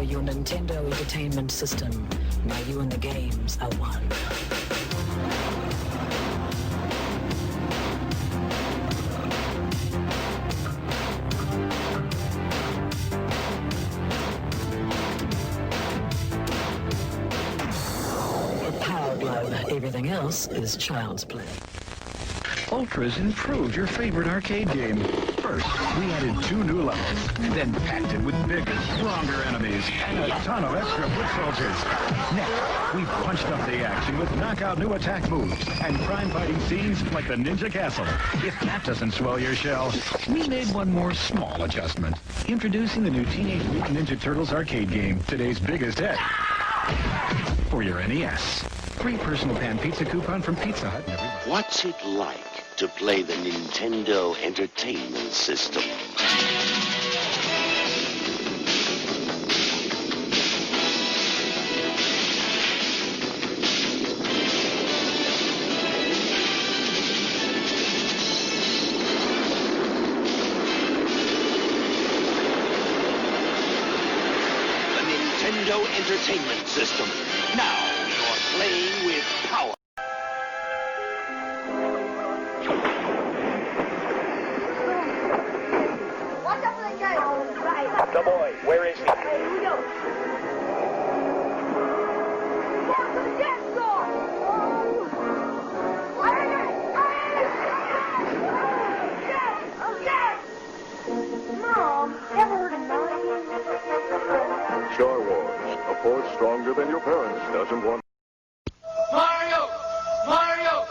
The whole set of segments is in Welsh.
for your Nintendo Entertainment System. Now you and the games are one. Power Glove. Everything else is child's play. Ultra's improved your favorite arcade game. First, we added 2 new levels, then packed it with bigger, stronger enemies and a ton of extra foot soldiers. Next, we punched up the action with knockout new attack moves and crime-fighting scenes like the Ninja Castle. If that doesn't swell your shell, we made one more small adjustment. Introducing the new Teenage Mutant Ninja Turtles arcade game, today's biggest hit. For your NES. Free personal pan pizza coupon from Pizza Hut. What's it like to play the Nintendo Entertainment System? The Nintendo Entertainment System. Now you're playing with power. The boy, where is he? Here we go. Down to the dance floor. Mom, ever heard of Narnia? Star Wars, a force stronger than your parents doesn't want. Mario! Mario!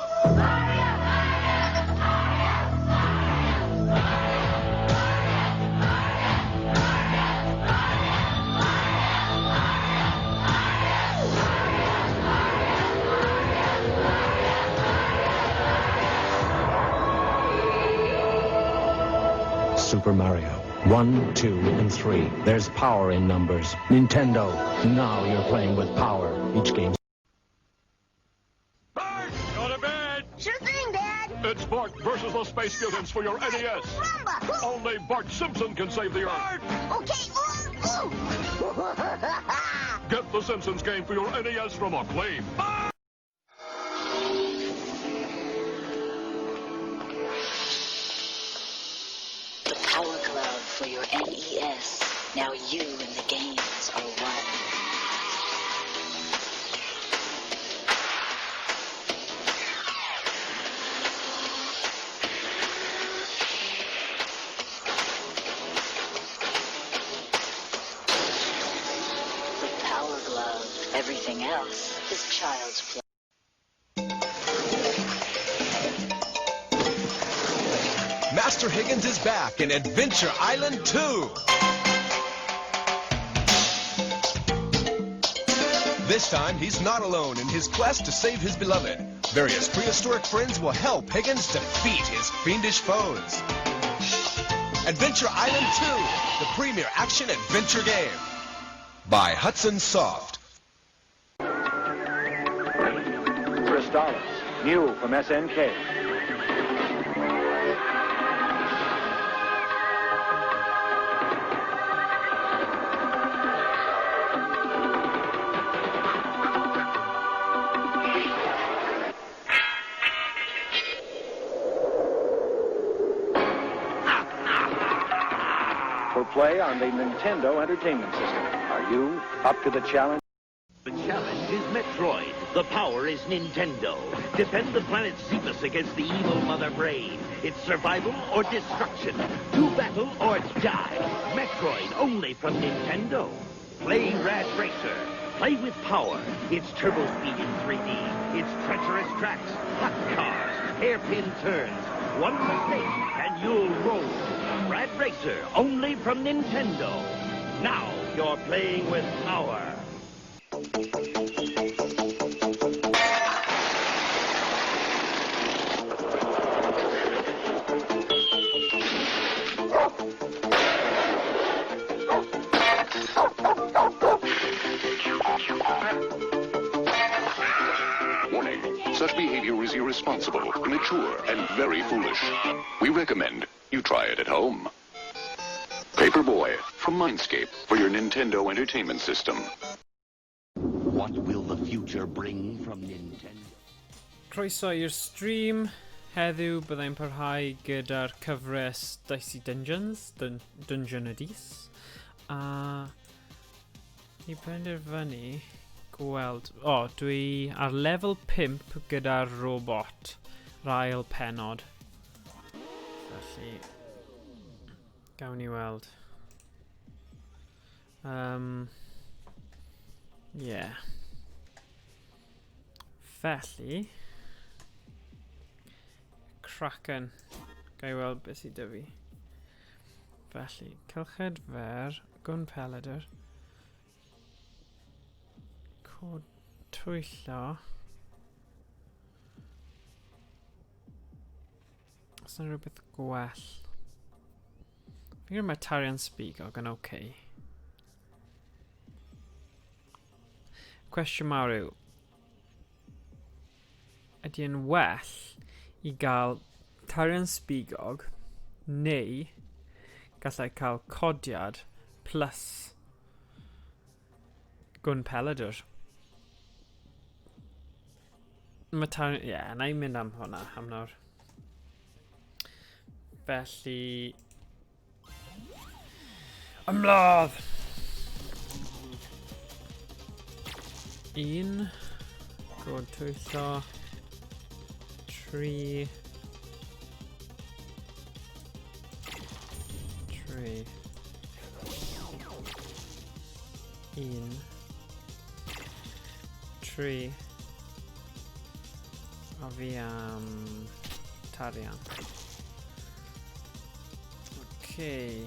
Super Mario. 1, 2, and 3. There's power in numbers. Nintendo. Now you're playing with power. Each game. Bart! Go to bed! Sure thing, Dad. It's Bart versus the Space Mutants for your NES. Rumba. Only Bart Simpson can save the Earth. Okay. Ooh. Get the Simpsons game for your NES from Acclaim. The Power Glove for your NES. Now you and the games are one. The Power Glove. Everything else is child's play. Master Higgins is back in Adventure Island 2. This time, he's not alone in his quest to save his beloved. Various prehistoric friends will help Higgins defeat his fiendish foes. Adventure Island 2, the premier action-adventure game. By Hudson Soft. Crystallis, new from SNK. For play on the Nintendo Entertainment System. Are you up to the challenge? The challenge is Metroid. The power is Nintendo. Defend the planet Cephas against the evil Mother Brain. It's survival or destruction. Do battle or die. Metroid only from Nintendo. Play Rad Racer. Play with power. It's turbo speed in 3D. It's treacherous tracks, hot cars, hairpin turns. One mistake and you'll roll. Rad Racer only from Nintendo. Now you're playing with power. Warning, such behavior is irresponsible, immature, and very foolish. We recommend you try it at home. Paperboy from Mindscape for your Nintendo Entertainment System. What will the future bring from Nintendo? Croeso i'r stream. Heddiw byddai'n parhau gyda'r cyfres Dicey Dungeon ydys. A i penderfynu gweld... O, dwi ar lefel 5 gyda'r robot. Yr ail penod. Felly... gawn ni weld. Yeah. Felly... Kraken. Gai weld beth sydd 'da fi. Felly, cylched fer, gwn peledyr. Cod twyllo. Os yna rhywbeth gwell. Fi'n gwybod mae tarian sbigog yn okay. Cwestiwn mawr yw, ydy yn well i gael tarian sbigog neu gallai cael codiad plus gwn peledyr? Mae tarian... Ie, na i'n mynd am hwnna am nawr. Felly... Ymladd! 1 God twyllo 3 1 3 a fi am tarian. Okay.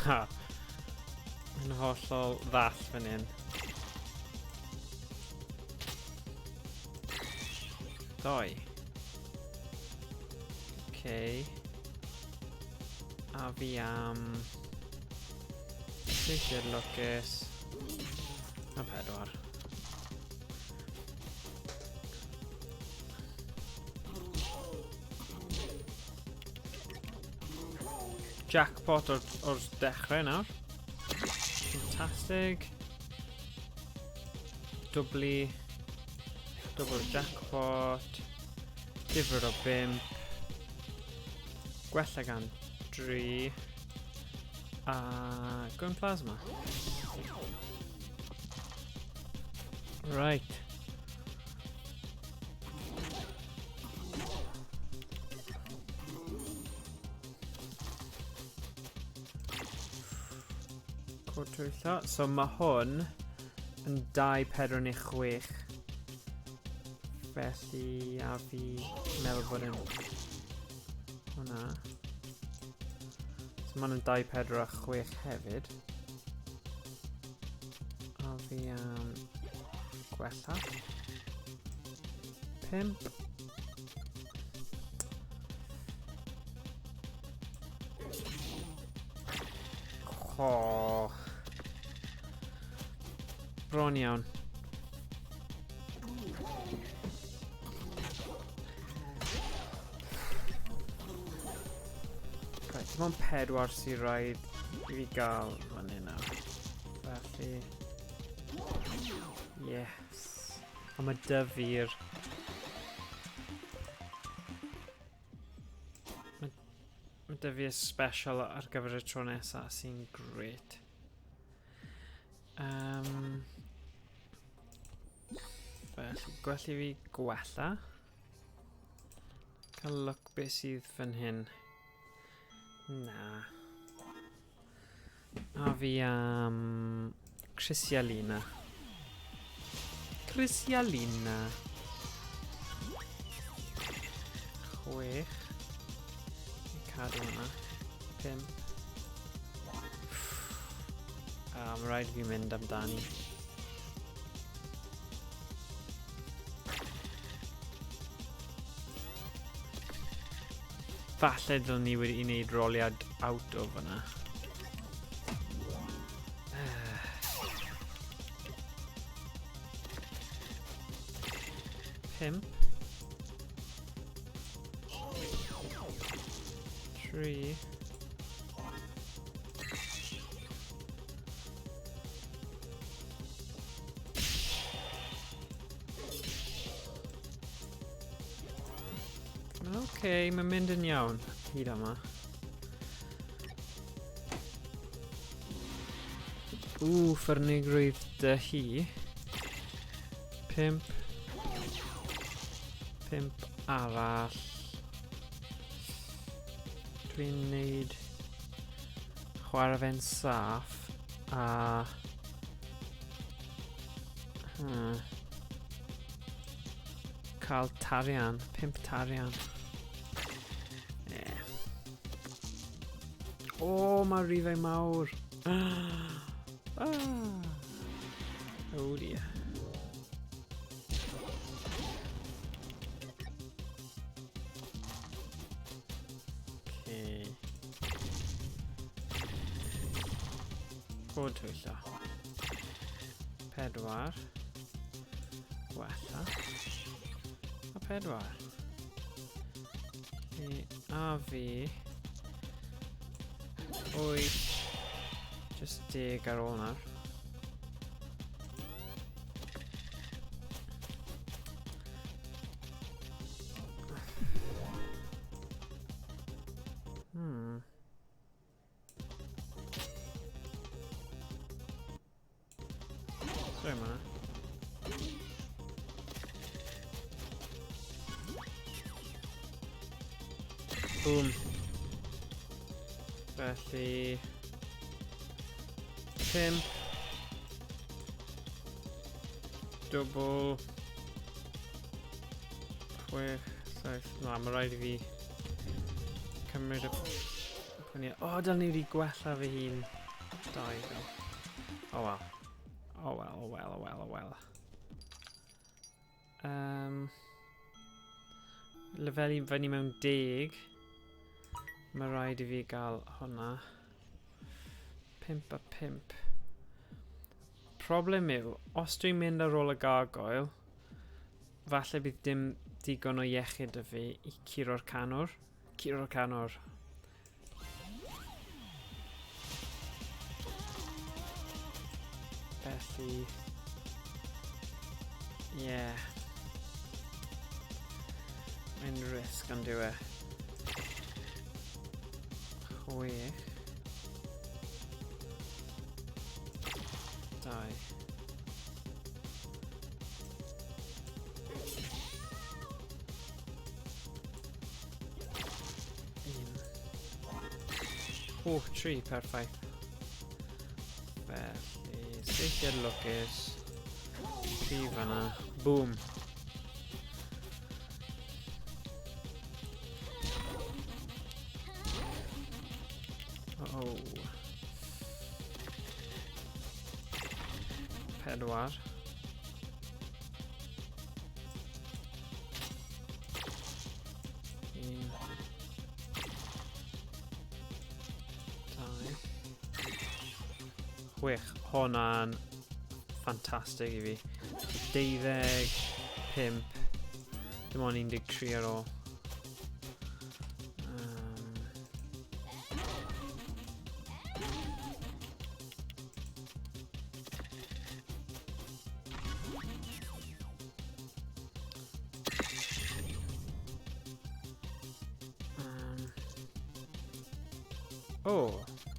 Na. Yn hollol ddall fan hyn. Doi. Okay. A fi am... Sicr lwcus. A 4. Jackpot o'r dechrau nawr. Fantastic. Double jackpot. Difrod o 5. Gwella gan 3. A gwn plasma. Right. So mae hwn yn 2-4-6. Felly a fi meddwl bod yn hwnna. So mae hwn yn 2-4-6 hefyd. A fi am gwella 5. Bron iawn. Right, dim ond 4 sy'n rhaid i fi gael fan hyn nawr. Felly... Yes. A mae dyfu'r... Mae dyfu'r special ar gyfer y tro nesaf sy'n great. Felly, gwell i fi gwella. Cael look beth sydd fan hyn. Na. A fi am... Crysialina. Crysialina. 6. Cadw hwnna. 5. Mae rhaid fi mynd amdani. Falle dylwn ni wedi wneud roliad out o fyna. Pimp. 3. Okay, mae'n mynd yn iawn hyd yma. Ffyrnigrwydd dy hi. 5. 5 arall. Dwi'n neud chwarae fe'n saff a cael tarian, 5 tarian. O, mae rifau mawr. Oh dear. Okay. Cod twyllo. 4. Gwella. A 4. A fi. 8. Just 10 ar ôl nawr. Sorry, man. Boom. Felly 5 double 6 7. Na, mae rhaid I fi cymryd y pwyntiau. O, dal ni wedi gwella fy hun 2. Oh well. Oh well, oh well, oh well, oh well. Lefeli fyny mewn 10. Mae rhaid I fi gael hwnna. 5 a 5. Problem yw, os dwi'n mynd ar ôl y gargoyle, falle bydd dim digon o iechyd y fi I curo'r canwr. Curo'r canwr. Felly... yeah. Mae'n risg ond dyw e. 6. 2. Oh, 3, perffaith. Felly, seithi lwcus. 3 fanna. Boom. Oh. 4. 6. Hwnna'n ffantastig I fi. 12, 5. Dim ond 13 ar ôl. O,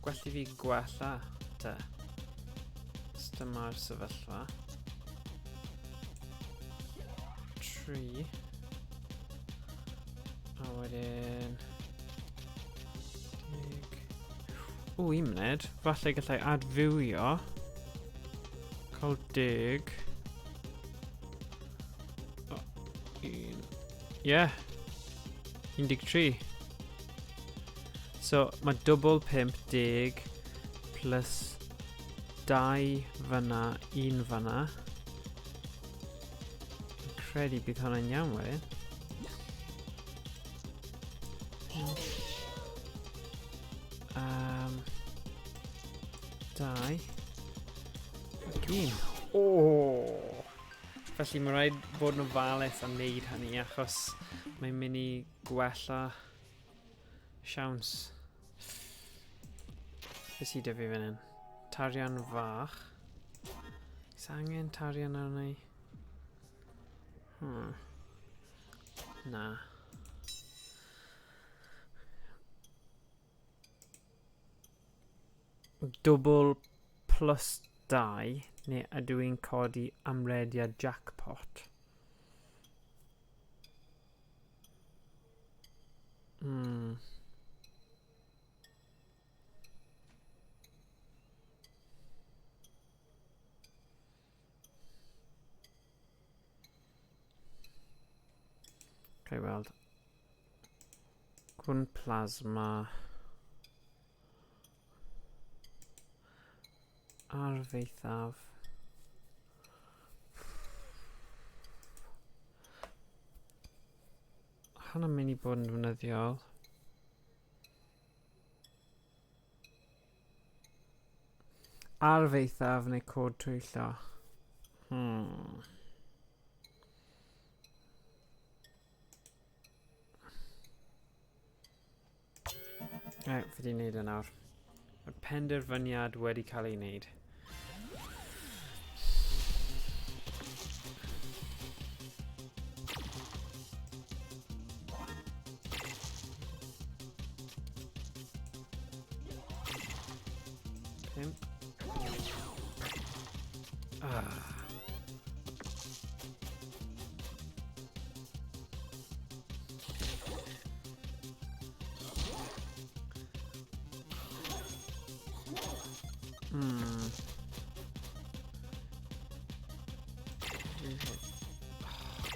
gwell I fi gwella te. Dyma'r sefyllfa. 3. A wedyn... 10. O, 1 munud. Falle gallai adfywio. Cael 10. O, 1. Yeah. 13. So, mae double 5, 10 plus 2 fyna, 1 fyna. Credu bydd hwnna'n iawn wedyn. 2 ac 1. O! Felly mae rhaid bod yn ofalus am wneud hynny achos mae'n mynd i gwella siawns. Beth sydd 'da fi fan hyn? Tarian fach. Oes angen tarian arna i? Na. Dwbl plus 2 neu ydw i'n codi amrediad jackpot? Cael ei weld. Gwn plasma. Arfeithaf. Hwnna'n mynd i bod yn ddefnyddiol. Arfeithaf neu cod twyllo. Fi di wneud e nawr. Mae'r penderfyniad wedi cael ei wneud.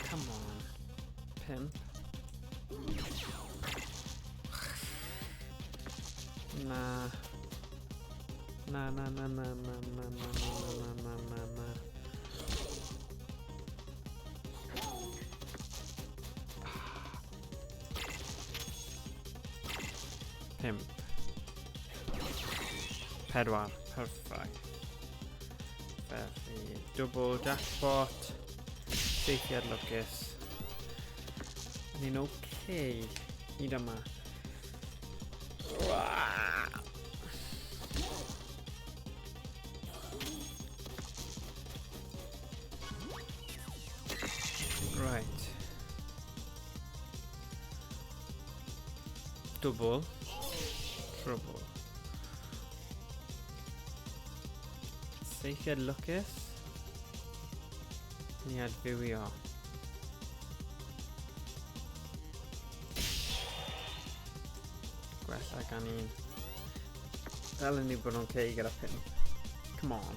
Come on. Pimp. Nah. Nah. Pimp. Pedwar. Perfect. Felly, double jackpot. Saethiad lwcus. Ni'n okay. Hyd yma. Right. Double. Trouble. Saethiad lwcus. Ni adfywio. Gwella gan un. Dal yn ni bod nhw'n okay gyda pimp. Come on.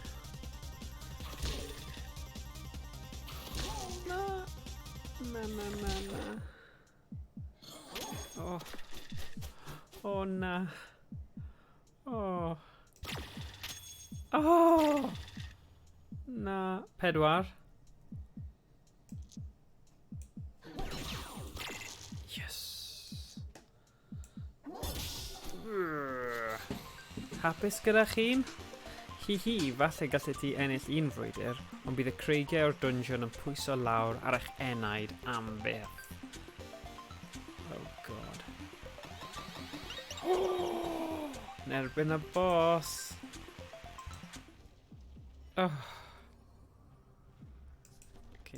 Na. Oh, na. Oh. Na. Pedwar. Hapus gyda chi'n? Hi, falle gallu ti ennill un frwydr, ond bydd y creigiau o'r dwnsiwn yn pwyso lawr ar eich enaid am beth. Oh god. Nerbyn y boss!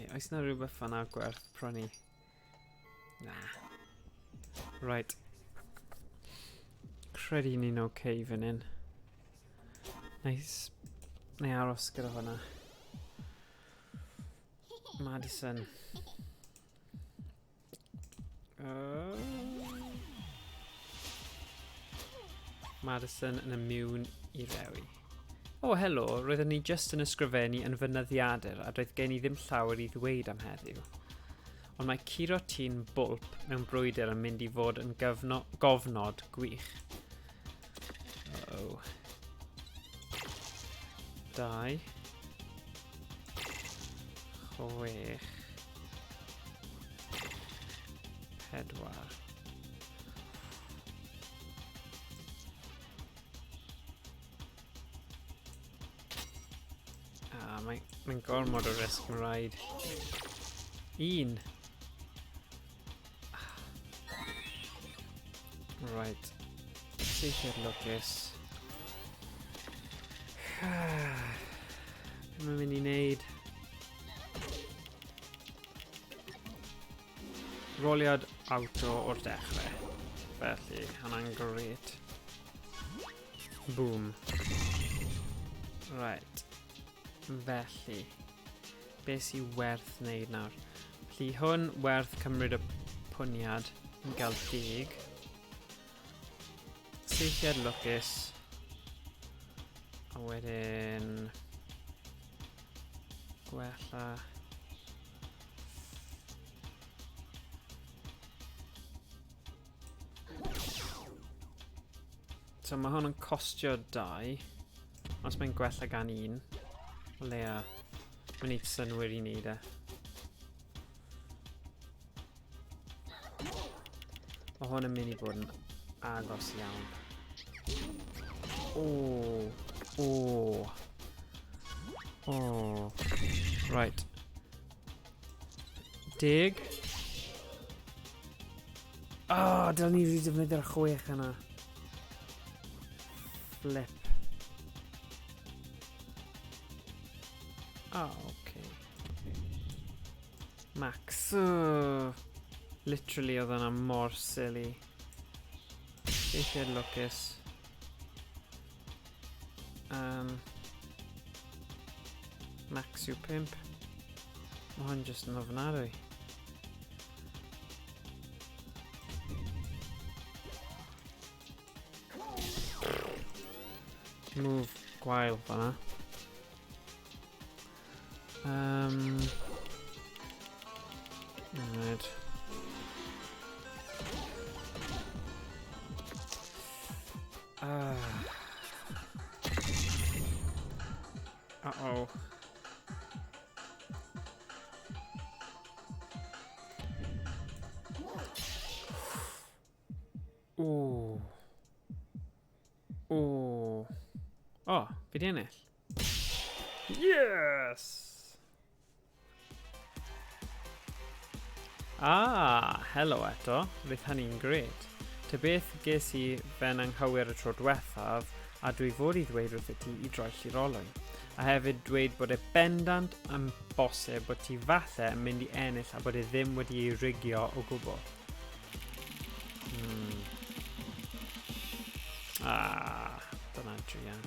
Oes na rhywbeth fanna gwerth prynu? Na. Right. Credu ni'n okay fan hyn. Nice. Neu aros gyda hwnna. Madison. Madison yn immune I rewi. Helo, roeddwn ni just yn ysgrifennu yn fynyddiadur a doedd gen I ddim llawer I ddweud am heddiw. Ond mae curo tîn bwlp mewn brwydr yn mynd I fod yn gofnod gwych. 2 6 4 mae'n gormod o risg, mae'n rhaid. 1. Right. Syth i'r lwcus. Be mae'n mynd I wneud? Roliad auto o'r dechrau. Felly, hwnna'n gret. Boom. Right. Felly, beth sy'n werth wneud nawr? Felly, hwn werth cymryd y pwniad yn gael 10. Seithiad lwcus. A wedyn... gwella... So mae hwn yn costio 2. Os mae'n gwella gan 1. O leia, mae'n neud synwyr I wneud e. Mae hwn yn mynd I bod yn agos iawn. Right. 10. Dylen ni rili defnyddio'r 6 yna. Flip. Okay. Max. Literally oedd hwnna mor silly. Seithiad lwcus. Max yw 5. Mae hwn just yn ofnadwy. Move gwael fanna. Right. Uh-oh. Ooh. Ooh. Oh, fi 'di ennill. Yes! Helo eto. Bydd hynny'n gret. Ta beth ges I fe'n anghywir y tro diwethaf, a dwi fod I ddweud wrth ti I droell i'r olwyn. A hefyd dweud bod e bendant yn bosib bod ti falle yn mynd I ennill a bod e ddim wedi ei rigio o gwbl. Dyna drian.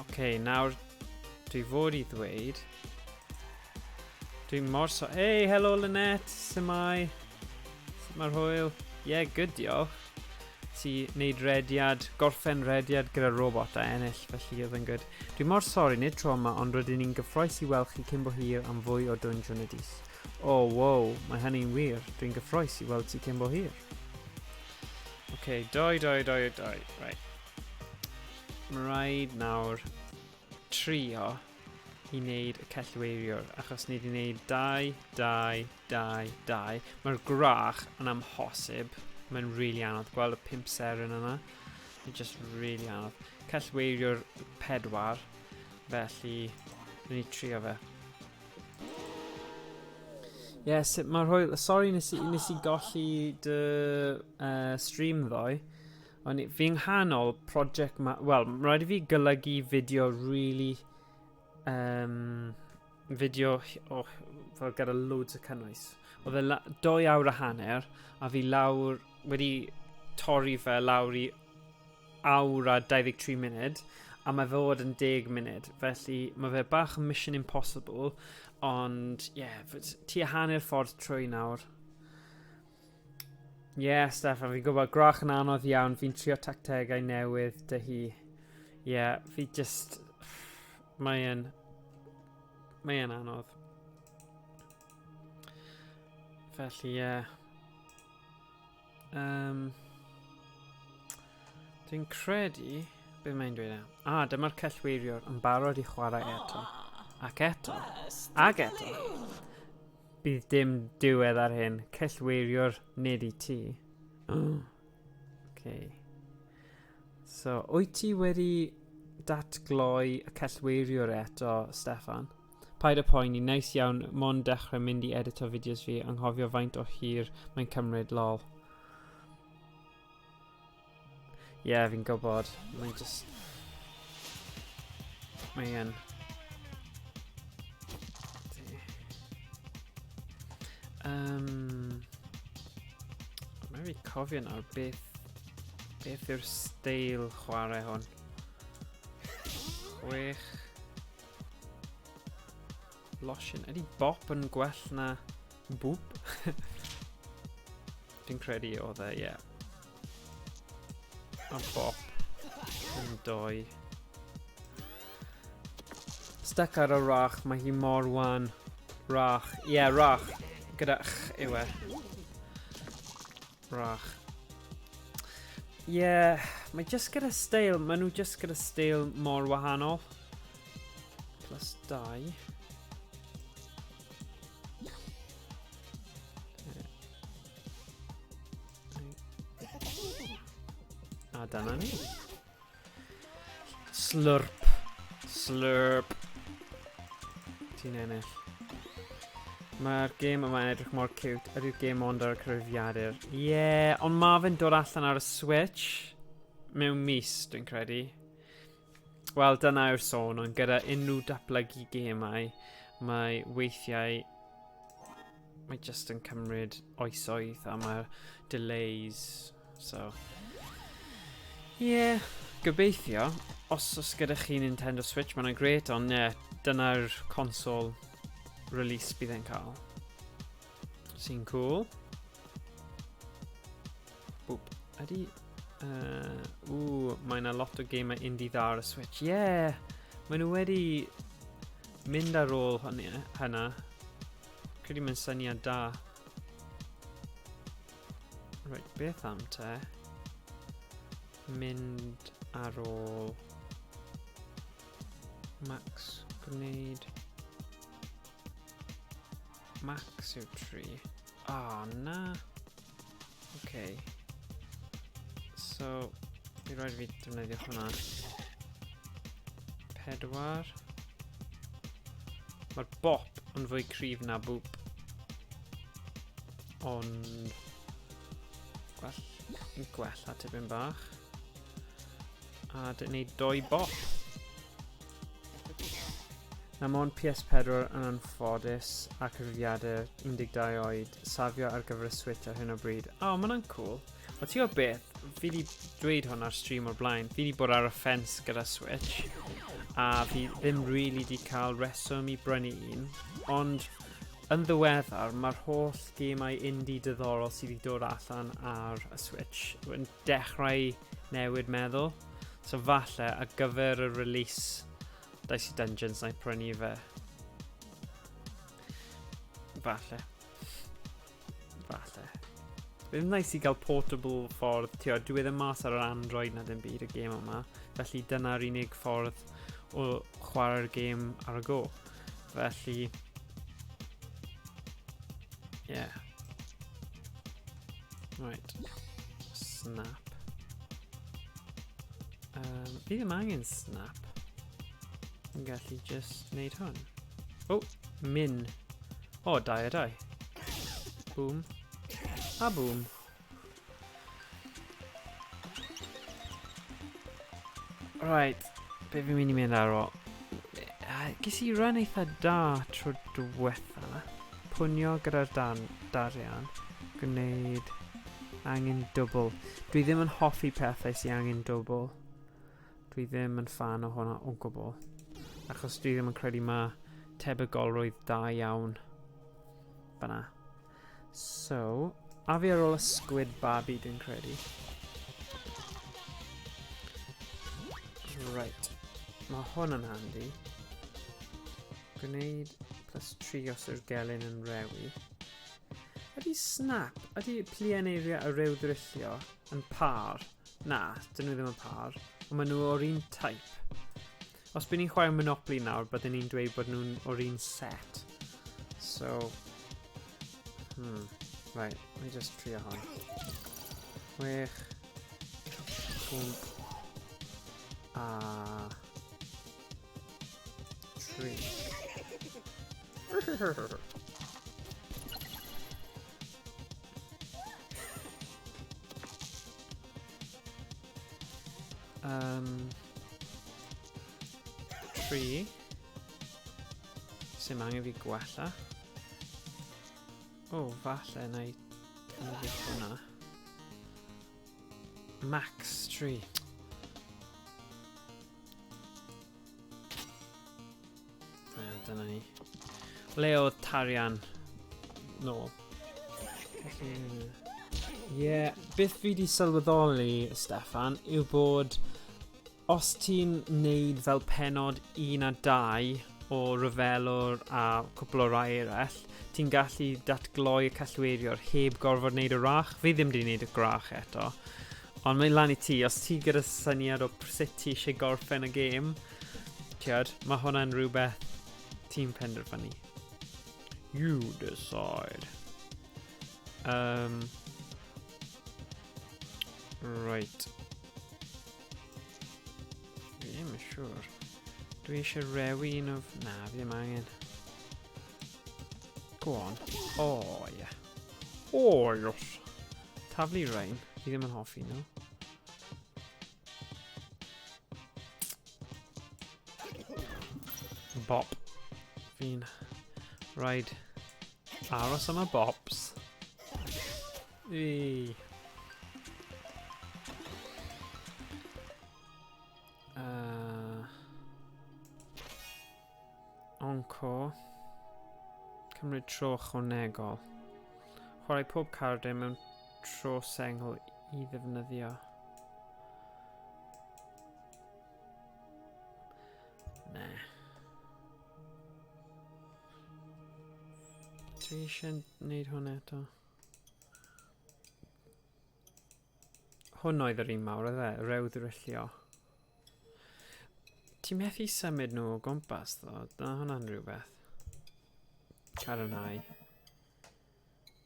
Okay, nawr dwi fod I ddweud. Dwi'n mor so... Hey, hello Lynette, symai? Sut mae'r hwyl? Yeah, good diolch. Ti wneud rediad, gorffen rediad gyda robot a ennill, felly oedd yn good. Dwi'n mor sori nid tro yma, ond rydyn ni'n gyffroes I weld chi cyn bo hir am fwy o Dwnsiwn y dis. Oh, wow, mae hynny'n wir. Dwi'n gyffroes I weld ti cyn bo hir. Okay, doi. Right. Mae rhaid nawr trio I wneud y cellweiriwr, achos ni wedi wneud 2. Mae'r grach yn amhosib. Mae'n really anodd. Gweld y 5 seren yna. Mae'n just really anodd. Cellweiriwr 4. Felly, ni trio fe. Yes, mae'r hwyl... Sorry, nes I golli dy stream ddoe. Ond fi'n nghanol project ma... Wel, mae rhaid I fi golygu fideo really... fideo fel gyda loads o cynnwys. Oedd e 2 awr a hanner a fi lawr wedi torri fe lawr I awr a 23 munud a mae fod yn 10 munud. Felly mae fe bach yn Mission Impossible ond ti a hanner ffordd trwy nawr. Steffan, fi'n gwybod grach yn anodd iawn. Fi'n trio tactegau newydd dy hi. Fi just... Mae'n anodd. Felly, dwi'n credu... Be mae'n dweud e? Dyma'r cellweiriwr yn barod I chwarae eto. Ac eto. Bydd dim diwedd ar hyn. Cellweiriwr nid I ti. Okay. So, wyt ti wedi datgloi y cellweiriwr eto, Steffan. Paid y poeni, neis iawn, mond dechrau mynd i edito fideos fi, anghofio faint o hir mae'n cymryd, lol. Ie, fi'n gwybod, mae'n just... Mae'n... Mae'n fi cofio nawr beth yw'r steil chwarae hwn. 6... Losin. Ydy bop yn gwell na bwp? Dwi'n credu oedd e, ie. A bop yn 2. Stuck ar y rach, mae hi mor wan. Rach. Ie, rach. Gyda yw e. Rach. Ie, mae just gyda steil. Mae nhw just gyda steil mor wahanol. Plus 2. A dyna ni. Slurp. Slurp. Ti'n ennill. Mae'r gêm yma'n edrych mor cute. Ydy'r gêm ond ar y cyfrifiadur. Ie, ond mae fe'n dod allan ar y Switch. Mewn mis, dwi'n credu. Wel, dyna yw'r sôn, ond gyda unrhyw datblygu gemau, mae weithiau... Mae just yn cymryd oesoedd a mae'r delays. So... Ie, gobeithio, os gyda chi Nintendo Switch, mae'n gret, ond ie, dyna'r console release bydd e'n cael. Sy'n cool. Bwp, ydy... mae yna lot o gemau indie dda ar y Switch. Ie, maen nhw wedi mynd ar ôl hynna. Credu mae'n syniad da. Right, beth am te? Mynd ar ôl Max gwneud Max yw 3. Na. Okay. So, fi roed fi defnyddio hwnna. 4. Mae'r bop yn fwy cryf na bwp. Ond... gwella tipyn bach. A dyn ni 2 bop. Na mon PS4 yn anffodus a cyfrifiadau 12 oed safio ar gyfer y Switch ar hyn o bryd. Mae hwnna'n cool. O ti o beth, fi wedi dweud hwn ar stream o'r blaen. Fi wedi bod ar y ffens gyda Switch a fi ddim really wedi cael reswm i brynu un. Ond yn ddiweddar, mae'r holl gemau indie diddorol sydd wedi dod allan ar y Switch yn dechrau newid meddwl. So falle, ar gyfer y release Dicey Dungeons na'i prynu fe. Falle. Bydd nice i gael portable ffordd, dwi ddim mas ar yr Android na ddim byd y gêm yma. Felly dyna'r unig ffordd o chwarae'r gêm ar y go. Felly... yeah. Right. Snap. Fi ddim angen snap. Yn gallu just wneud hwn. Min. O, 2 a 2. Boom. A boom. Right. Be fi'n mynd i mynd ar ôl? Ges i run eitha da tro diwetha. Pwnio gyda'r darian. Gwneud angen double. Dwi ddim yn hoffi pethau sy'n angen double. Dwi ddim yn fan o hwnna o gwbl. Achos dwi ddim yn credu mae tebygolrwydd da iawn. Fyna. So, a fi ar ôl y squid babi dwi'n credu. Right. Mae hwn yn handi. Gwneud plus 3 os yw'r gelyn yn rewi. Ydy snap, ydy plianeiria y rew ddrillio yn par? Na, dyn nhw ddim yn par. Ond maen nhw o'r un type. Os bydd ni'n chwarae Monopoly nawr, byddwn ni'n dweud bod nhw'n o'r un set. So... right, let me just trio hon. 6... Bwmp... A... 3. Tri. Sim angen fi gwella. O, falle na i cynnig hwnna. Max 3. Dyna ni. Le oedd tarian nôl. Ie, beth fi wedi sylweddoli, Steffan, yw bod os ti'n neud fel pennod 1 a 2 o ryfelwr a cwpl o rai eraill, ti'n gallu datgloi y callweiriwr heb gorfod neud y rach. Fi ddim wedi neud y grach eto. Ond mae'n lan i ti, os ti gyda syniad o sut ti eisiau gorffen y gêm, tiod, mae hwnna'n rhywbeth ti'n penderfynu. You decide. Right. Fi ddim yn siŵr. Dwi eisiau rewi un o... Na, fi ddim angen. Go on. Oh, yeah. Oh, yes. Taflu rain. Fi ddim yn hoffi nhw. Bop. Fi'n rhaid aros am y bops. Eee. Onco. Cymryd tro ychwanegol. Chwarae pob cardau mewn tro sengl i ddefnyddio. Ne. Dwi eisiau neud hwn eto. Hwn oedd yr un mawr, oedd e? Rewdd ryllio. Ti'n methu symud nhw o gwmpas, ddo? Na, hwnna'n rhywbeth. Caronau.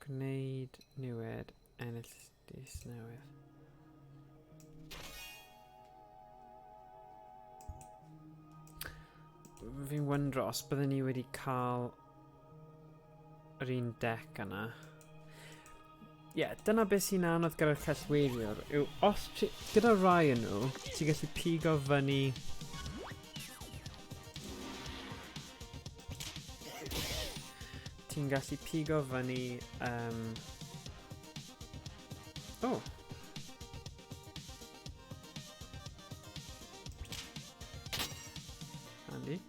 Gwneud niwed ennill dis newydd. Fi'n wyndro os byddwn ni wedi cael yr un dec yna. Ie, dyna beth sy'n anodd gyda'r cellweiriwr yw os gyda rai yn nhw, ti'n gallu pigo fyny Oh. Handy.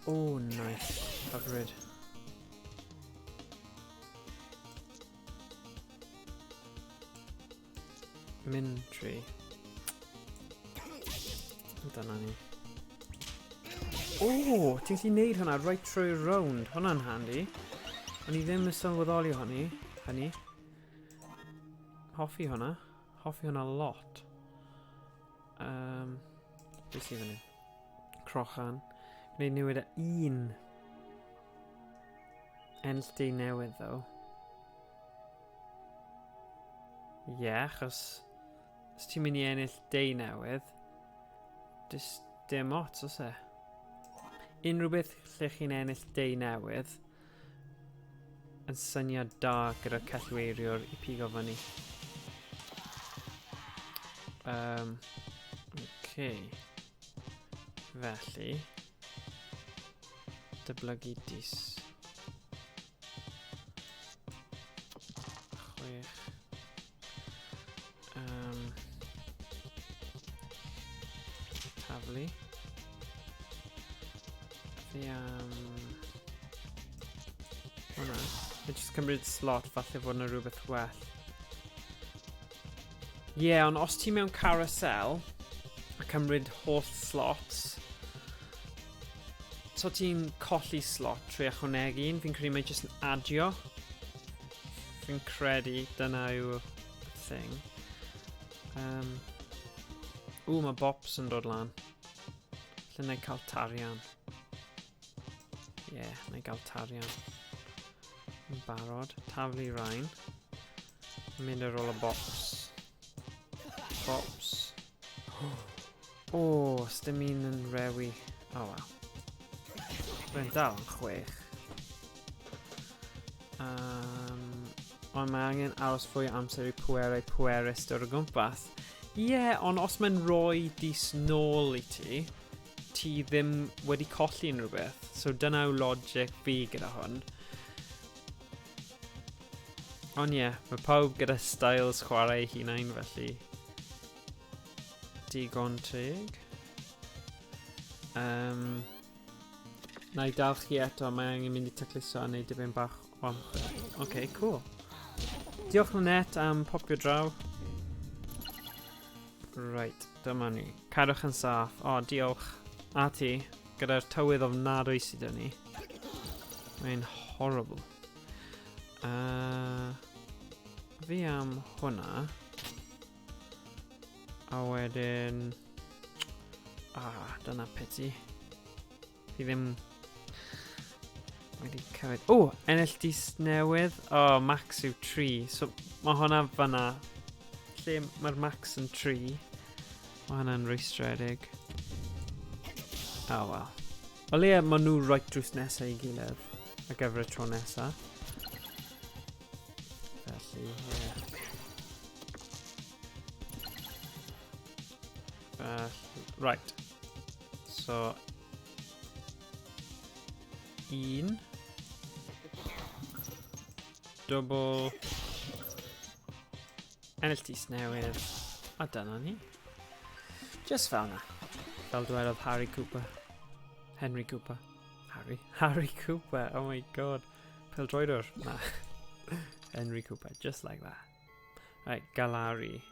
Oh, nice. Hyfryd. Min tree. Dyna ni. O, ti'n gallu neud hwnna right trwy'r rownd. Hwnna'n handy. O'n i ddim yn sylweddoli hynny. Hoffi hwnna. Hoffi hwnna lot. Beth sydd fan hyn? Crochan. Gwneud newid un. Ennill dei newydd, ddo. Ie, achos os ti'n mynd i ennill dei newydd, dim ots, os e. Unrhyw beth lle chi'n ennill dei newydd yn syniad da gyda'r cellweiriwr i pigo fyny. Okay. Felly, dyblygu dis. 6. Taflu. Fi hwnna. Fi jyst cymryd slot falle fod yna rhywbeth well. Ie, ond os ti mewn carousel a cymryd holl slots, so ti'n colli slot trwy ychwanegu un, fi'n credu mai jyst yn adio. Fi'n credu dyna yw thing. Mae bops yn dod lan. Lle na i cael tarian. Ie, na i gael tarian. Yn barod. Taflu rhain. Mynd ar ôl y bocs. Bocs. O, sdim un yn rewi. O, wel. Rwy'n dal yn 6. Ond mae angen aros fwy o amser i pwerau pwerus dod o gwmpas. Ie, ond os mae'n rhoi dis nôl i ti, ti ddim wedi colli unrhyw beth. So dyna yw logic fi gyda hwn. Ond ie, mae pawb gyda styles chwarae hunain felly. Digon teg. Na I dal chi eto, mae angen mynd I tacluso a neud dipyn bach o ymchwil. Ok, cool. Diolch yn net am popio draw. Right, dyma ni. Cadwch yn saff. O, diolch. A ti, gyda'r tywydd ofnadwy sydd yn ni. Mae'n horrible. Fi am hwnna. A wedyn... dyna pity. Fi ddim... wedi cymryd... O! Ennill dis newydd. O, max yw 3. So, mae hwnna fanna. Lle mae'r max yn 3. Mae hwnna'n rwystredig. O, wel. O leia, mae nhw roed drws nesaf I gilydd. Ar gyfer y tro nesaf. Felly, ie. Right. So... 1 double ennill dis newydd a dyna ni. Just fel na. Fel dwedodd Harry Cooper. Henry Cooper. Harry Cooper. Oh my god. Pêl-droedwr. Na. Henry Cooper. Just like that. Right, Galari.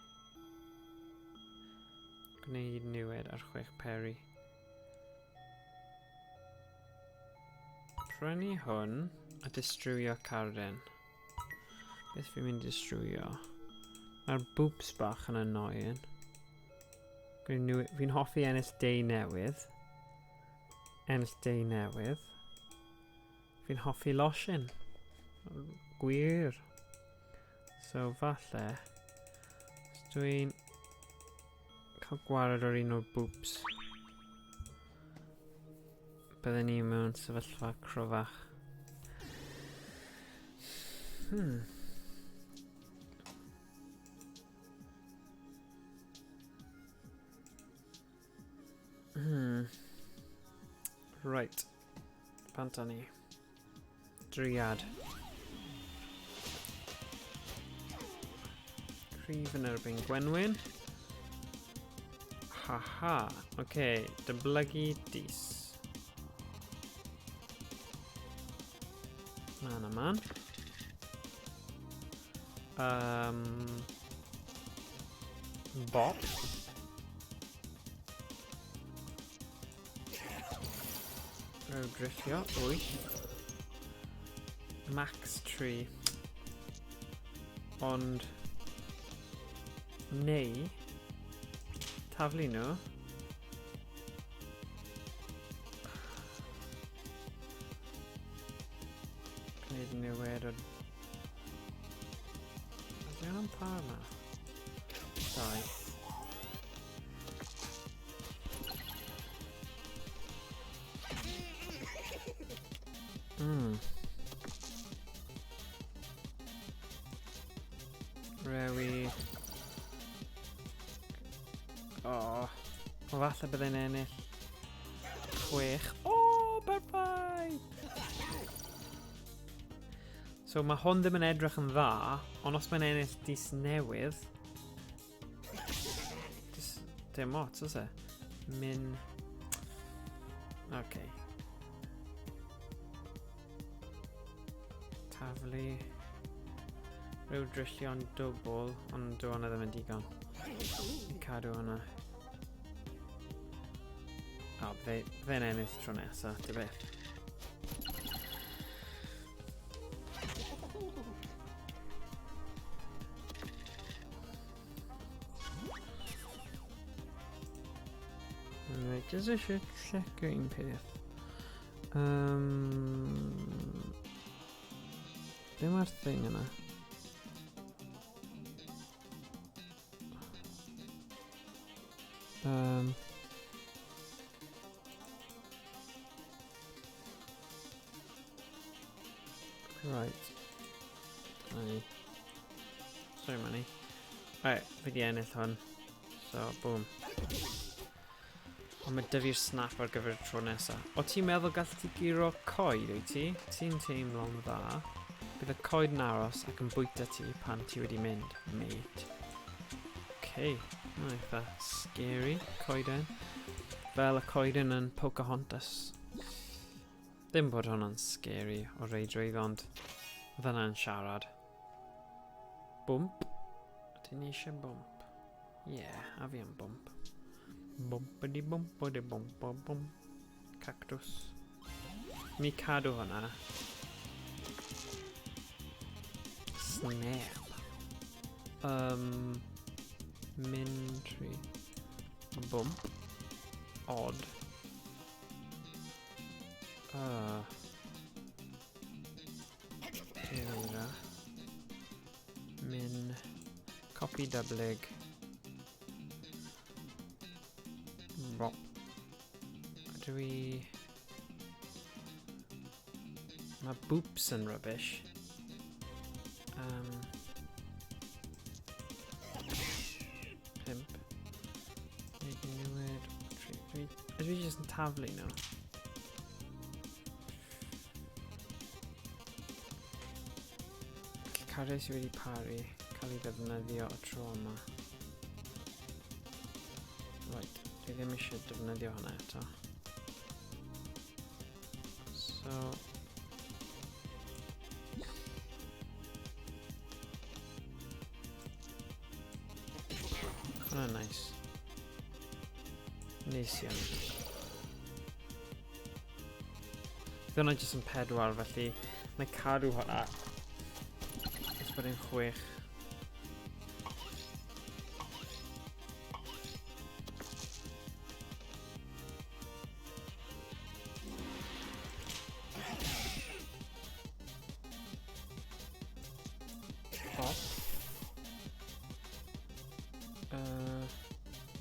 Gwneud niwed ar 6 peri. Prynu hwn a distrywio carden. Beth fi'n mynd distrywio? Mae'r boops bach yn annoying. Fi'n hoffi ennill day newydd. Ennill day newydd. Fi'n hoffi losin. Gwir. So falle os dwi'n cael gwared o'r un o'r boops, bydden ni mewn sefyllfa crofach. Right. Pantani. Driad. Cryf yn erbyn Gwenwyn. Haha. Okay. Dyblygu dis. Man a man. Bop. Drillio. Wy. Max tree. Ond neu taflu nhw gwneud newid o ydyn nhw'n par na? Dau. Rewi. O, falle byddai'n ennill 6. O, perffaith! So mae hwn ddim yn edrych yn dda, ond os mae'n ennill dis newydd, dim ots, oes e? Min... OK. Taflu. Rhyw drillio'n dwbl, ond dyw hwnna ddim yn digon. Cadw hwnna. O, fe'n ennill tro nesa, dy beth. Reit, jyst eisiau checio un peth. Dim ma'r thing yna. Right. So many. Right, fi di ennill hwn. So, boom. Ond mae dyfu'r snap ar gyfer y tro nesaf. O ti'n meddwl gall ti giro coed, wyt ti? Ti'n teimlo'n dda. Bydd y coed yn aros ac yn bwyta ti pan ti wedi mynd, mate. Okay. Mae'n eitha scary, coeden. Fel y coeden yn Pocahontas. Ddim bod hwnna'n scary o reidrwydd, ond oedd hwnna'n siarad. Bwmp. Ydyn ni eisiau bwmp? Yeah, a fi am bwmp. Bumpity bumpity bump bump bump. Cactus. Mi cadw hwnna. Snap. Min tree. Bump. Odd. Era. Min. Copy dyblyg. Rock. Do we... My boops and rubbish. Pimp. Making new word. Ydw i just yn taflu nhw? Cariau sydd wedi pari, cael ei ddefnyddio o tro yma. Right. Dwi ddim eisiau defnyddio hwnna eto. So... hwnna'n nice. Dwnsiwn. Fydd hwnna jyst yn 4, felly mae cadw hwnna. Ys bod yn 6.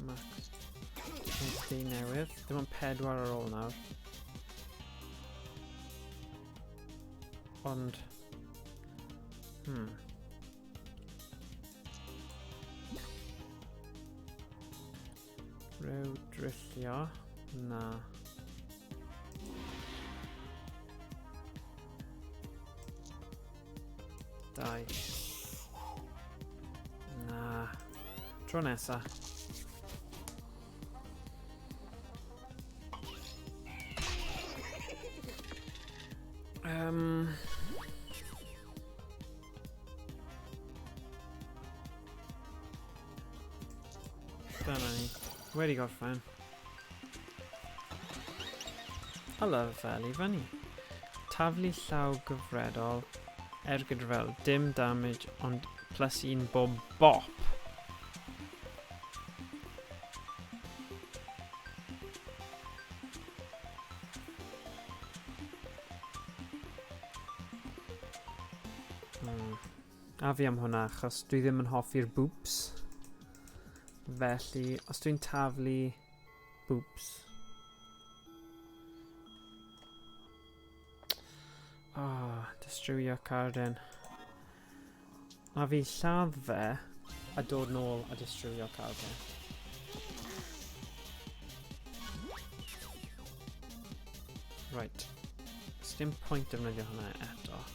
Max. Di newydd. Dim ond 4 ar ôl nawr. Ond... Rew drillio. Na. Dau. Na. Tro nesa. Dyna ni. Wedi gorffen. Hala fel i fyny. Taflu llaw gyfredol. Gyda dim damage ond plus 1 bob bop. A fi am hwnna achos dwi ddim yn hoffi'r boops. Felly, os dwi'n taflu boops. Distrywio carden. A fi lladd fe a dod nôl a distrywio carden. Right. Os dim pwynt defnyddio hwnna eto.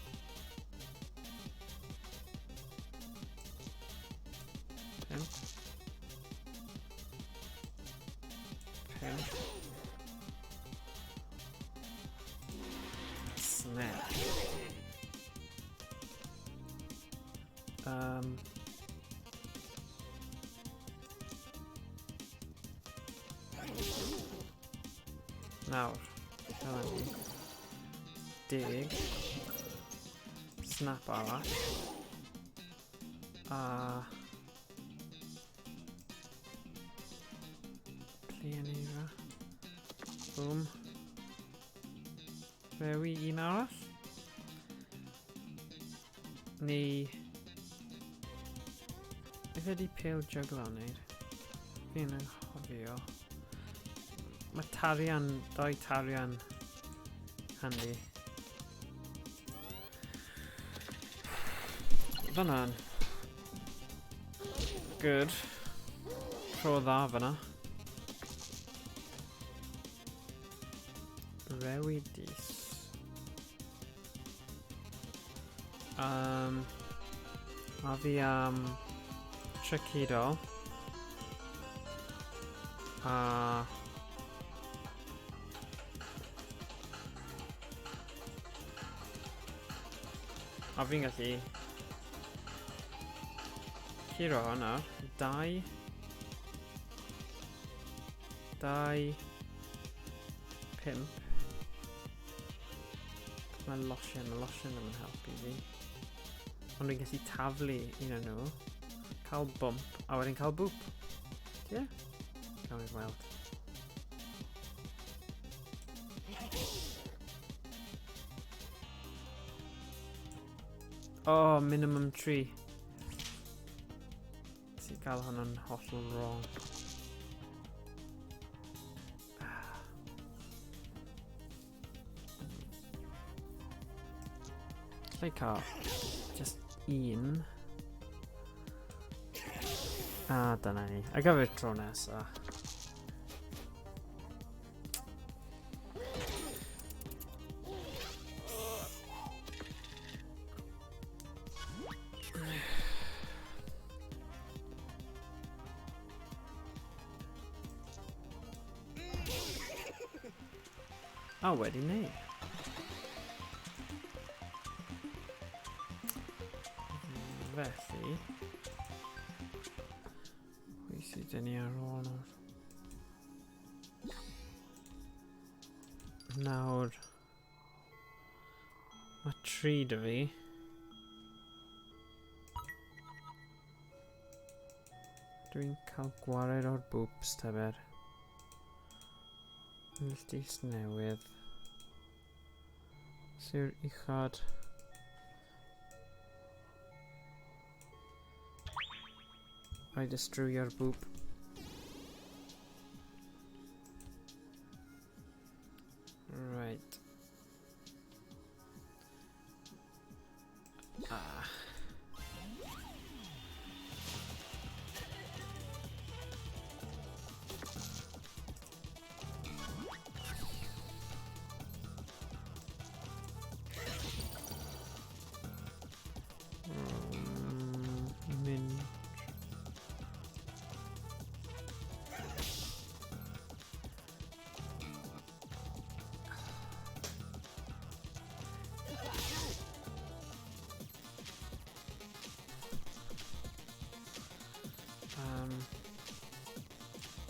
Snap. Nawr, dyna ni. Dig. Snap arall. Planera. Boom. Rewi un arall. Neu... Beth ydi pêl juglo wneud? Fi'n anghofio. Mae tarian, 2 tarian handi. Fanna'n good. Tro dda fanna. Rewidus. A fi am Chiquito. A fi'n gallu curo hwnna. 2 5. Mae lotion ddim yn helpu fi. Ond dwi'n gallu taflu un o'n nhw, cael bump, a wedyn cael boop. Ie? Gawn ni weld. Oh, minimum 3. Nes I gael hwnna'n hollol wrong. Lle I cael just 1. A dyna ni. A gafir tro nesa. A wedi ni. Felly, pwy sydd dyn ni ar ôl nawr? Nawr, mae 3 dy fi. Dwi'n cael gwared o'r boops teber. Milltis newydd. Sy'r uchod. I destroy your boop. Right.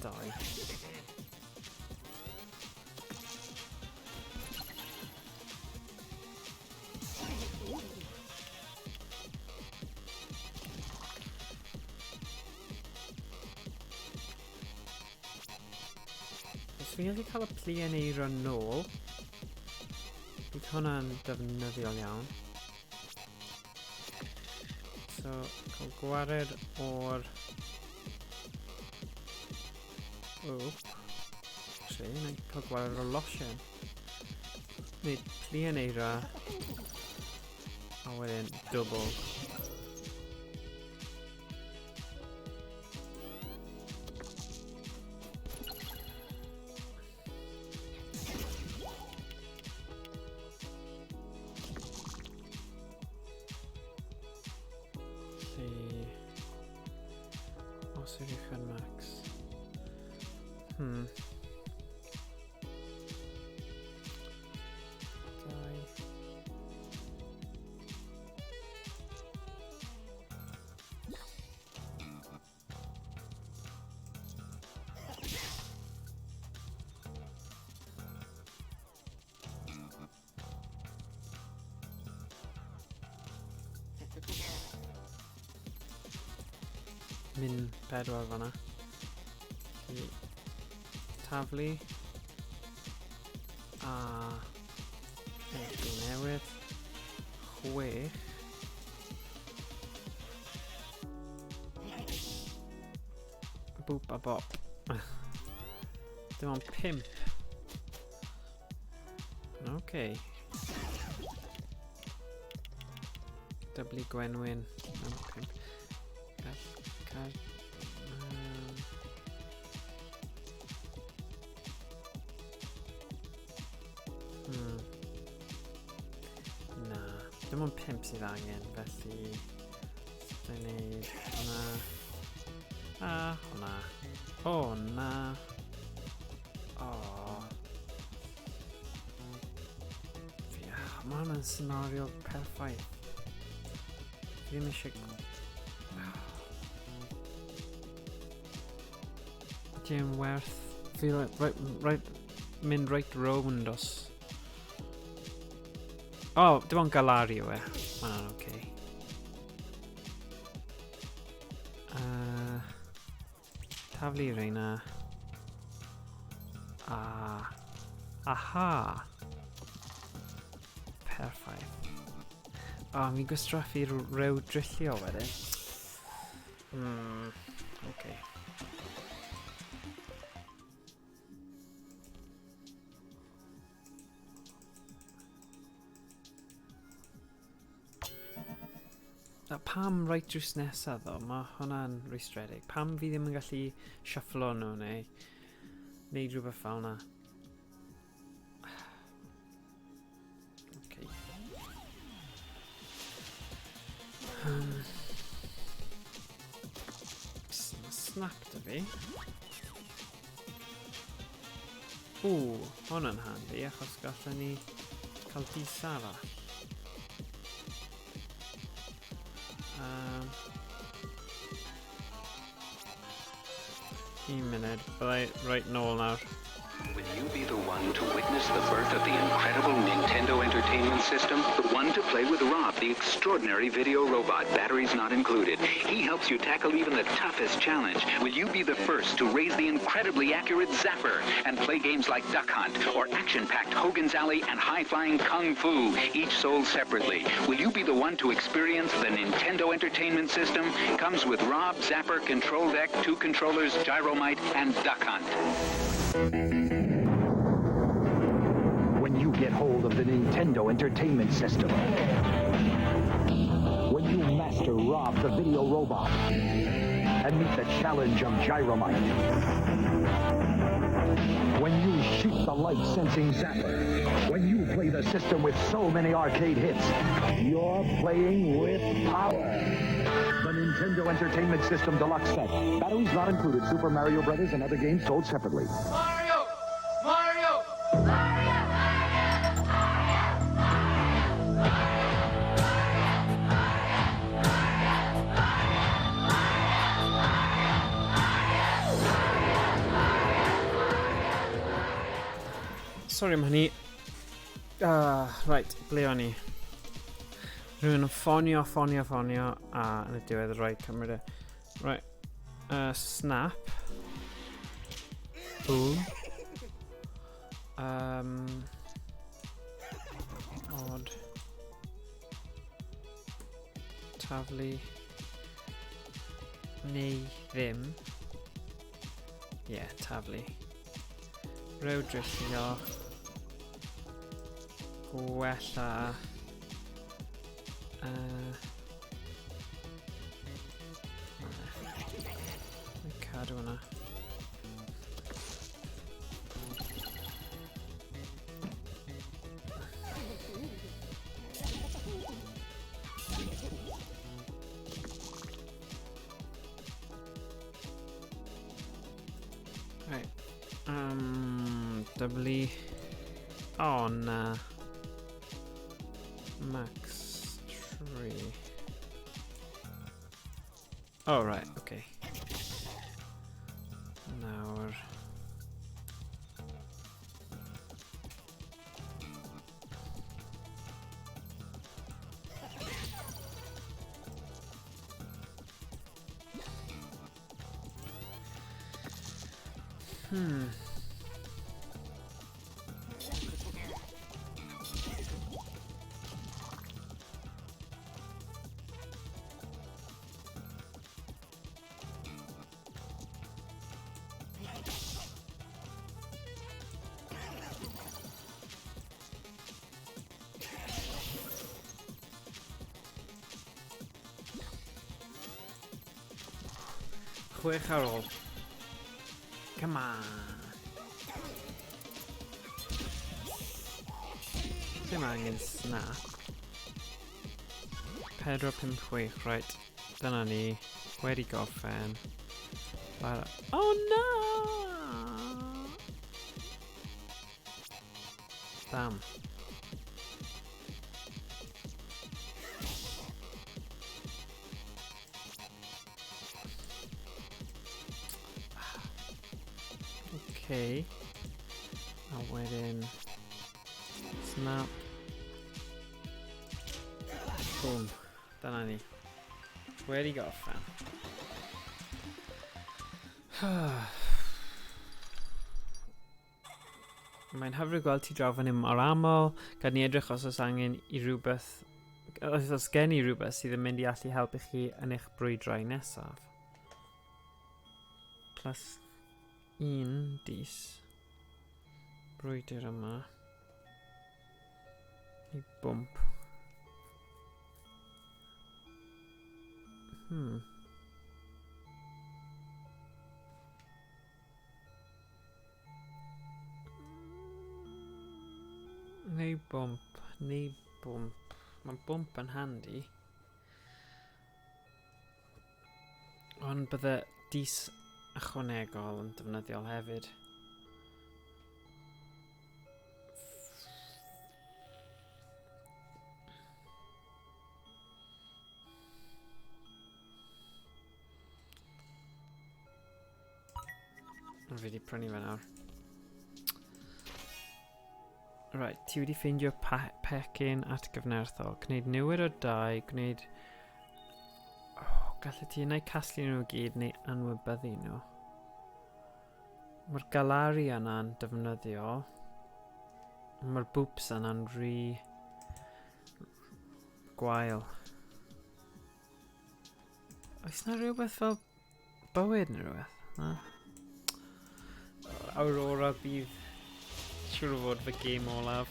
Die. Os fi'n gallu cael y plien eiro nôl, bydd hwnna'n defnyddiol iawn. So, cael gwared o'r Actually, cael gwared o'r lotion. Neu plien eira. A wedyn double. Os yw'r uchod max. Min 4 fanna. Taflu. A newydd. 6. boop a bop. Dim ond 5. Okay. Dyblu Gwenwyn. Mewn 5. Na, dim ond 5 sydd angen, felly dwi'n neud hwnna a hwnna. O, na. O. Mae hwnna'n scenario perffaith. Fi ddim eisiau... Dim werth... Fi mynd right round os... O, dim ond galari yw e. Mae hwnna'n oce. Taflu reina. Aha! Perffaith. O, mi'n gwastraffu rew drillio wedyn. Okay. Pam right drws nesa ddo, mae hwnna'n rwystredig. Pam fi ddim yn gallu shufflo nhw neu neud rhywbeth fel yna. Okay. Snap dy fi. Hwnna'n handi achos gallwn ni cael dis arall. Un munud, byddai right nôl nawr. Will you be the one to witness the birth of the incredible Nintendo Entertainment System? The one to play with Rob, the extraordinary video robot, batteries not included. He helps you tackle even the toughest challenge. Will you be the first to raise the incredibly accurate Zapper and play games like Duck Hunt or action-packed Hogan's Alley and high-flying Kung Fu, each sold separately? Will you be the one to experience the Nintendo Entertainment System? Comes with Rob, Zapper, Control Deck, 2 controllers, Gyromite, and Duck Hunt. When you get hold of the Nintendo Entertainment System. When you master Rob the video robot. And meet the challenge of Gyromite. When you shoot the light-sensing Zapper. When you play the system with so many arcade hits. You're playing with power. The Nintendo Entertainment System Deluxe Set. Batteries not included. Super Mario Brothers and other games sold separately. Mario! Mario! Mario! Sorry am hynny. Right, ble o'n i? Rwy'n ffonio a yn y diwedd rhaid cymryd e. Right, snap. Odd. Taflu. Neu ddim. Taflu. Rew drillio. Gwella. Cadw hwnna. Right. Dyblu. Oh, nah. Max 3. Oh, right, okay. Nawr. 6 ar ôl. Come on. Dim angen snap. 4, 5, 6, right. Dyna ni. Wedi gorffen. Oh no! Damn. Okay. A wedyn snap. Boom. Dyna ni. Wedi gorffen. Mae'n hyfryd gweld ti draw fan hyn mor aml. Gad ni edrych os oes angen i rhywbeth... Os gen i rhywbeth sydd yn mynd i allu helpu chi yn eich brwydrau nesaf. Plus 1 dis. Brwydr yma. I bwmp. Neu bwmp, neu bwmp. Mae bwmp yn handi. Ond bydde dis ychwanegol yn defnyddiol hefyd. Fi wedi prynu fe nawr. Right, ti wedi ffeindio pecyn atgyfnerthol. Gwneud newid o 2, gwneud... Gallu ti yna casglu nhw gyd neu anwybyddu nhw. Mae'r galari yna'n defnyddiol. Mae'r boops yna'n rhy... gwael. Oes na rhywbeth fel bywyd neu rhywbeth? Na? Aurora bydd siŵr o fod fy gêm olaf.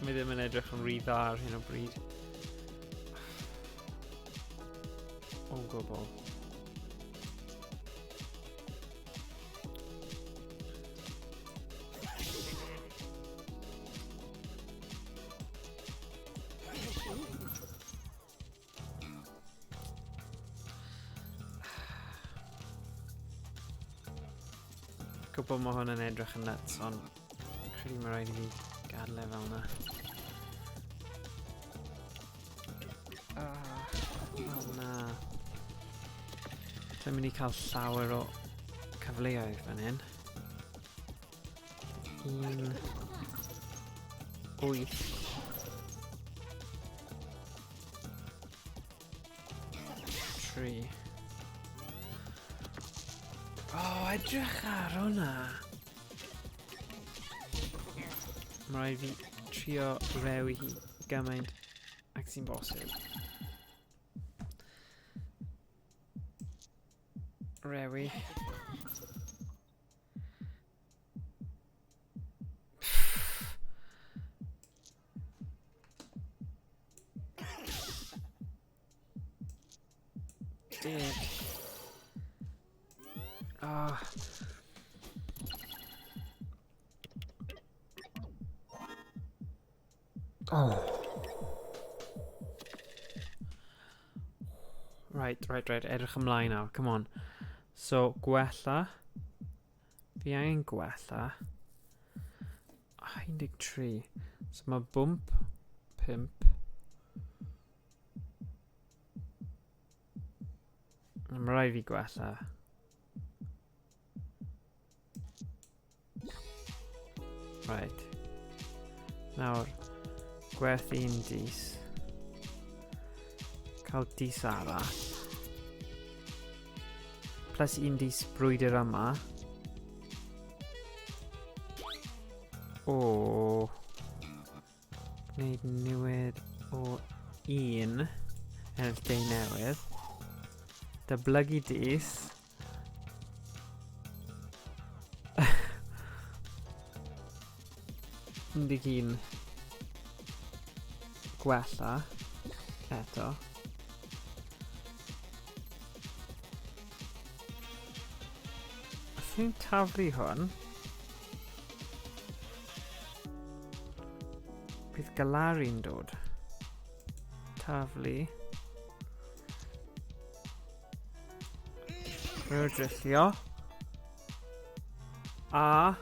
Mae ddim yn edrych yn rhy dda ar hyn o bryd. O gwbl. Gwbl mae hwn yn edrych yn nuts, ond credu mae rhaid i fi gadle fel yna. Oh na. Dwi'n mynd i cael llawer o cyfleoedd fan hyn. 1, 8. Tri. Edrych ar hwnna. Mae rhaid fi trio rewi hi gymaint ac sy'n bosib. Rewi. Deg. Right, edrych ymlaen nawr, come on. So, gwella. Fi angen gwella. 13. So mae bwmp 5. Mae rhaid fi gwella. Right. Nawr, gwerth 1 dis. Cael dis arall. Plus 1 dis brwydr yma. O. Gwneud newid o 1. Ennill deu newydd. Dablygu dis. Undig 1. Gwella. Eto. Allwn ni'n taflu hwn. Bydd Galari'n dod. Taflu. Rydrillio. A...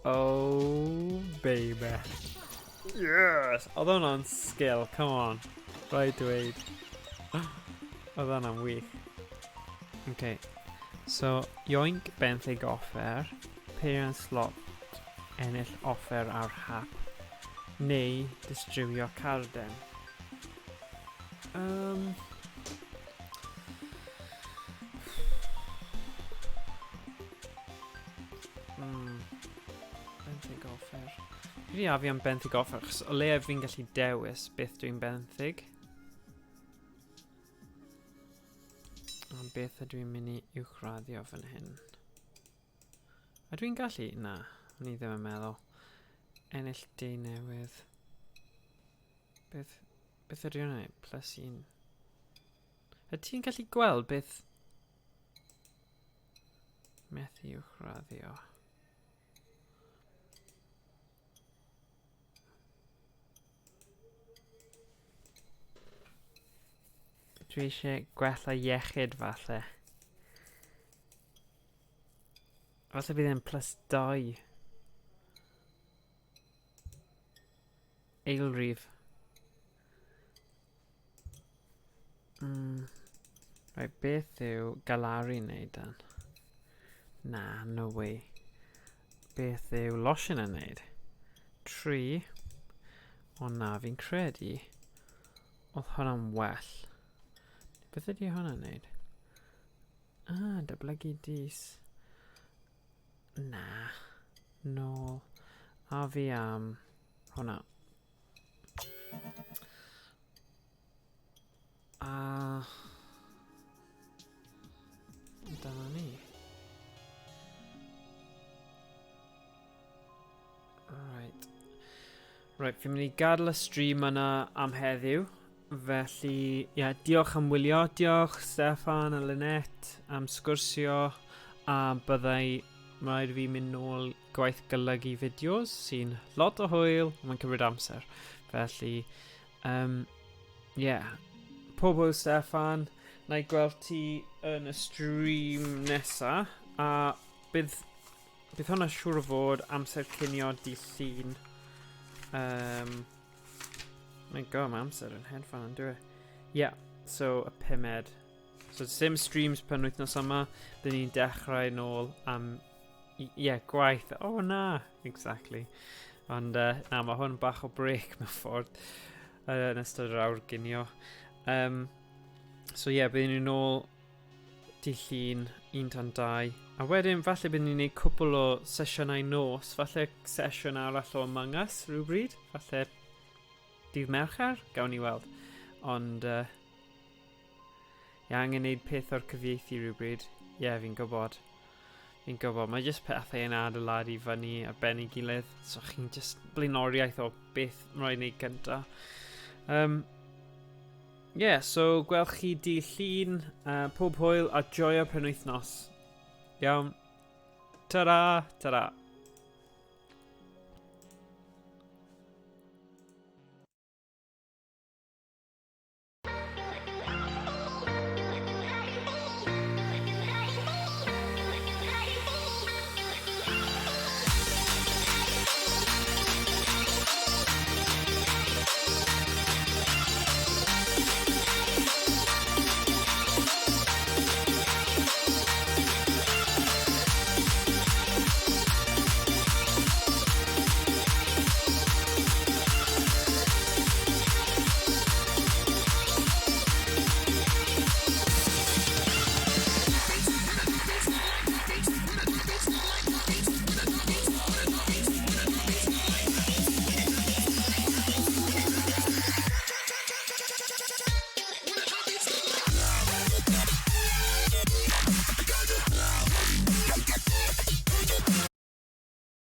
Oh, baby. Yes! Oedd hwnna'n skill, come on. Rhaid dweud. Oedd hwnna'n wych. Okay. So, yoink benthyg offer. Parent slot. Ennill offer ar hap. Neu, distribwio carden. Benthyg offer. Dwi wedi afi am benthyg offer, achos o leia fi'n gallu dewis beth dwi'n benthyg. A beth ydw i'n mynd i uwchraddio fan hyn. A dwi'n gallu? Na, o'n i ddim yn meddwl. Ennill deu newydd. Beth ydw i'n gwneud? +1. Ydy ti'n gallu gweld beth methu uwchraddio? Dwi eisiau gwella iechyd falle. Falle bydd e'n +2. Eilrif. Right, beth yw Galari'n neud dan? Na, no way. Beth yw Losin yn neud? 3. O na, fi'n credu. Oedd hwnna'n well. Beth ydy hwnna'n neud? Ah, dablygu dis. Na. Nôl. A fi am hwnna. A... dyna ni. Right. Right, fi'n mynd i gadael y stream yna am heddiw. Felly, ie, diolch am wylio. Diolch Steffan a Lynette am sgwrsio. A byddai rhaid fi mynd nôl gwaith golygu fideos sy'n lot o hwyl, mae'n cymryd amser. Felly, ie, pob hwyl Steffan. Na i gweld ti yn y stream nesa. A bydd hwnna siŵr o fod amser cinio dydd Llun. My god, mae amser yn hedfan yn dweud. Yeah, so y 5ed. So sim streams pen wythnos yma. Byddwn ni'n dechrau nôl am gwaith. Oh na, exactly. Ond na, mae hwn bach o break mewn ffordd yn ystod yr awr ginio. So byddwn ni'n nôl dydd Llun 1/2. A wedyn, falle byddwn ni'n gwneud cwbl o sesiynau nos. Falle sesiwn arall o Among Us rhywbryd. Falle dydd Mercher, gawn ni weld. Ond, angen neud peth o'r cyfieithu rhywbryd. Fi'n gwybod. Mae jyst pethau yn adeiladu fyny ar ben ei gilydd. So chi'n jyst blaenoriaeth o beth rhaid wneud gynta. So gwelch chi dydd Llun. Pob hwyl a joio penwythnos. Iawn. Ta-ra! Ta-ra!